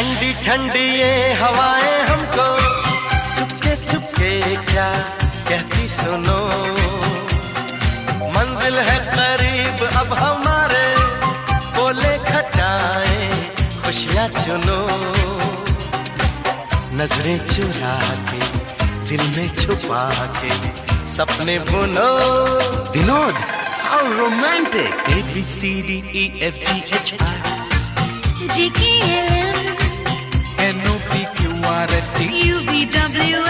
ठंडी ठंडी ये हवाएं हमको चुपके चुपके क्या कहती सुनो, मंजिल है करीब अब हमारे, बोले खटाएं खुशियाँ चुनो, नजरें चुरा के दिल में छुपा के सपने बुनो। Vinod, how romantic! A B C D E F G H I G K L M N O P Q R S T U V W